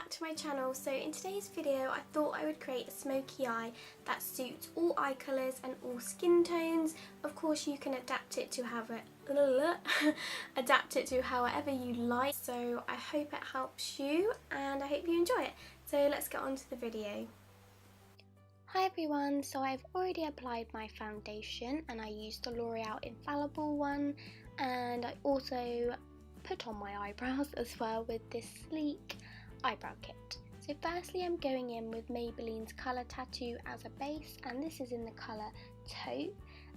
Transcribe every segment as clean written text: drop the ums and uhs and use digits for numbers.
back to my channel. So in today's video I thought I would create a smoky eye that suits all eye colours and all skin tones. Of course you can adapt it to however you like, so I hope it helps you and I hope you enjoy it. So let's get on to the video. Hi everyone, so I've already applied my foundation and I used the L'Oreal Infallible one, and I also put on my eyebrows as well with this sleek eyebrow kit. So firstly I'm going in with Maybelline's Colour Tattoo as a base, and this is in the colour Taupe,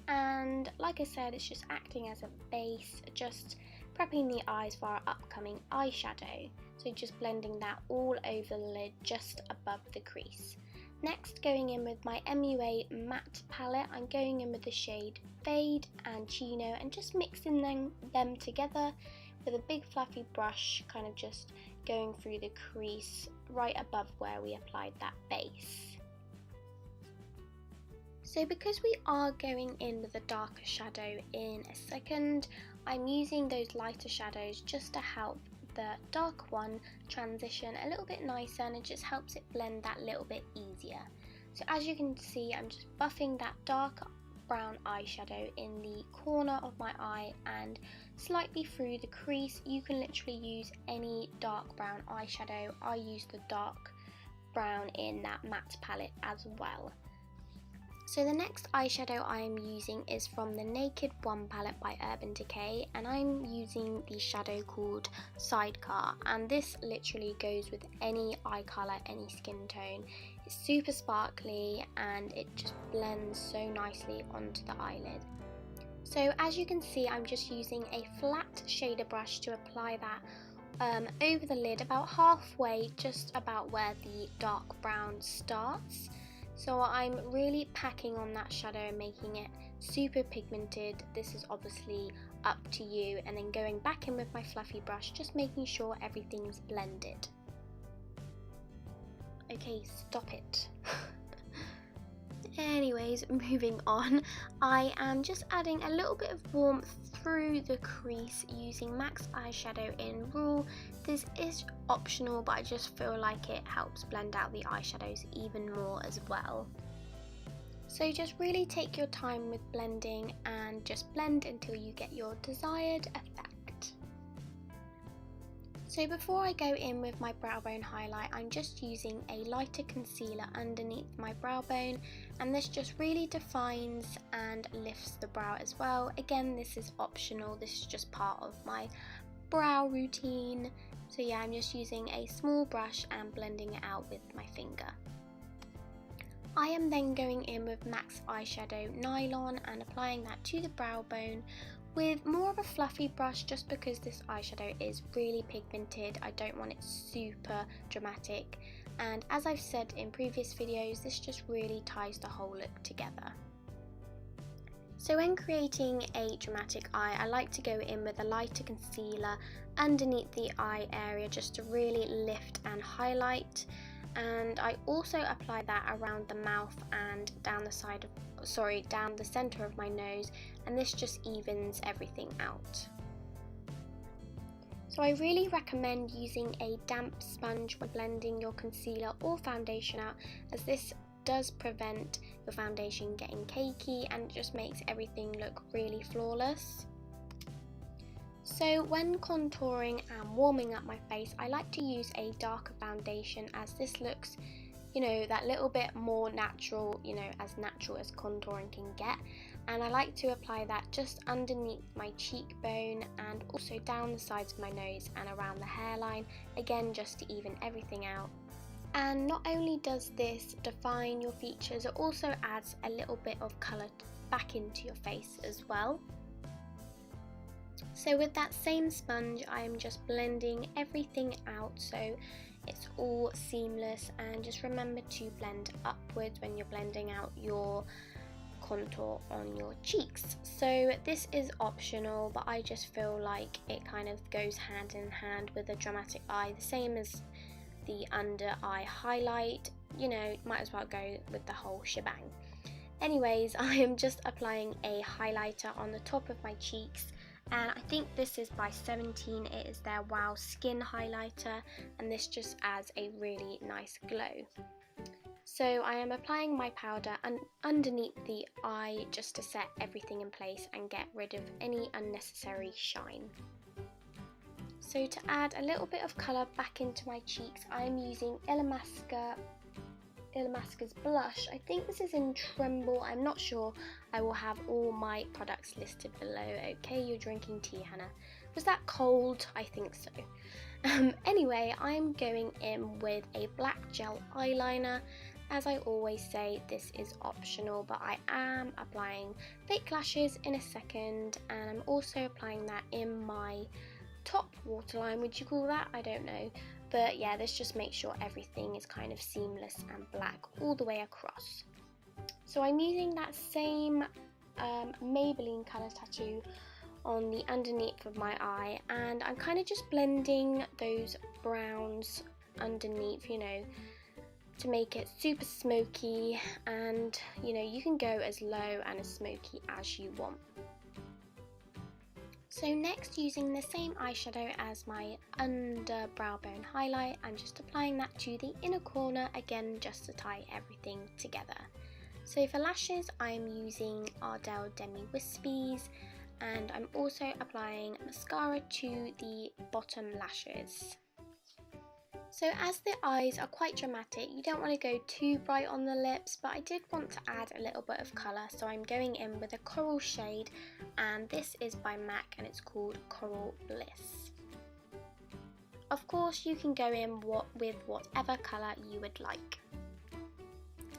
and like I said, it's just acting as a base, just prepping the eyes for our upcoming eyeshadow. So just blending that all over the lid just above the crease. Next, going in with my MUA matte palette, I'm going in with the shade Fade and Chino and just mixing them together with a big fluffy brush, kind of just going through the crease right above where we applied that base. So because we are going in with a darker shadow in a second, I'm using those lighter shadows just to help the dark one transition a little bit nicer, and it just helps it blend that little bit easier. So as you can see, I'm just buffing that dark brown eyeshadow in the corner of my eye and slightly through the crease. You can literally use any dark brown eyeshadow. I use the dark brown in that matte palette as well. So the next eyeshadow I am using is from the Naked One palette by Urban Decay, and I'm using the shadow called Sidecar, and this literally goes with any eye colour, any skin tone. It's super sparkly and it just blends so nicely onto the eyelid. So as you can see, I'm just using a flat shader brush to apply that over the lid about halfway, just about where the dark brown starts. So I'm really packing on that shadow and making it super pigmented. This is obviously up to you, and then going back in with my fluffy brush, just making sure everything's blended. Okay, stop it. Anyways, moving on, I am just adding a little bit of warmth through the crease using MAC's eyeshadow in Rule. This is optional, but I just feel like it helps blend out the eyeshadows even more as well. So just really take your time with blending and just blend until you get your desired effect. So before I go in with my brow bone highlight, I'm just using a lighter concealer underneath my brow bone, and this just really defines and lifts the brow as well. Again, this is optional, this is just part of my brow routine. So yeah, I'm just using a small brush and blending it out with my finger. I am then going in with MAC's eyeshadow Nylon and applying that to the brow bone with more of a fluffy brush, just because this eyeshadow is really pigmented. I don't want it super dramatic, and as I've said in previous videos, this just really ties the whole look together. So when creating a dramatic eye, I like to go in with a lighter concealer underneath the eye area just to really lift and highlight, and I also apply that around the mouth and down the side of down the center of my nose, and this just evens everything out. So I really recommend using a damp sponge when blending your concealer or foundation out, as this does prevent your foundation getting cakey and it just makes everything look really flawless. So when contouring and warming up my face, I like to use a darker foundation, as this looks, you know, that little bit more natural, you know, as natural as contouring can get. And I like to apply that just underneath my cheekbone and also down the sides of my nose and around the hairline, again just to even everything out. And not only does this define your features, it also adds a little bit of colour back into your face as well. So with that same sponge, I am just blending everything out so it's all seamless, and just remember to blend upwards when you're blending out your contour on your cheeks. So this is optional, but I just feel like it kind of goes hand in hand with a dramatic eye, the same as the under eye highlight, you know, might as well go with the whole shebang. Anyways, I am just applying a highlighter on the top of my cheeks and I think this is by 17. It is their Wow Skin Highlighter, and this just adds a really nice glow. So I am applying my powder underneath the eye just to set everything in place and get rid of any unnecessary shine. So to add a little bit of colour back into my cheeks, I am using Illamasqua's blush. I think this is in Tremble, I'm not sure. I will have all my products listed below. Okay, you're drinking tea, Hannah. Was that cold? I think so. Anyway, I'm going in with a black gel eyeliner. As I always say, this is optional, but I am applying fake lashes in a second, and I'm also applying that in my top waterline, would you call that? I don't know. But yeah, this just makes sure everything is kind of seamless and black all the way across. So I'm using that same Maybelline colour tattoo on the underneath of my eye, and I'm kind of just blending those browns underneath, you know, to make it super smoky, and you know, you can go as low and as smoky as you want. So next, using the same eyeshadow as my under brow bone highlight, I'm just applying that to the inner corner again, just to tie everything together. So for lashes, I'm using Ardell Demi Wispies, and I'm also applying mascara to the bottom lashes. So as the eyes are quite dramatic, you don't want to go too bright on the lips, but I did want to add a little bit of colour, so I'm going in with a coral shade, and this is by MAC and it's called Coral Bliss. Of course, you can go in with whatever colour you would like.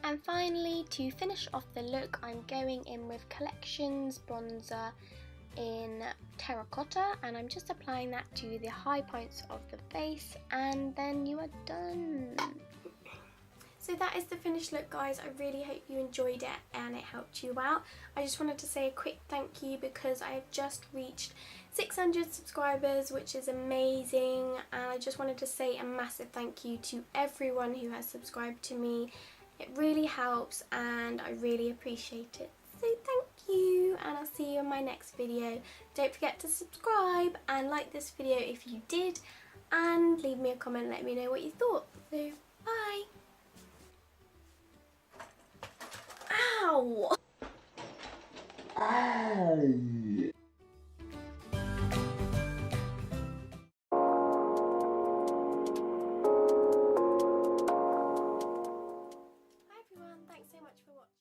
And finally, to finish off the look, I'm going in with Collections bronzer in Terracotta, and I'm just applying that to the high points of the face, and then you are done. So that is the finished look, guys. I really hope you enjoyed it and it helped you out. I just wanted to say a quick thank you because I have just reached 600 subscribers, which is amazing, and I just wanted to say a massive thank you to everyone who has subscribed to me. It really helps and I really appreciate it. So thank you, and I'll see you in my next video. Don't forget to subscribe and like this video if you did, and leave me a comment and let me know what you thought. So bye. Ow!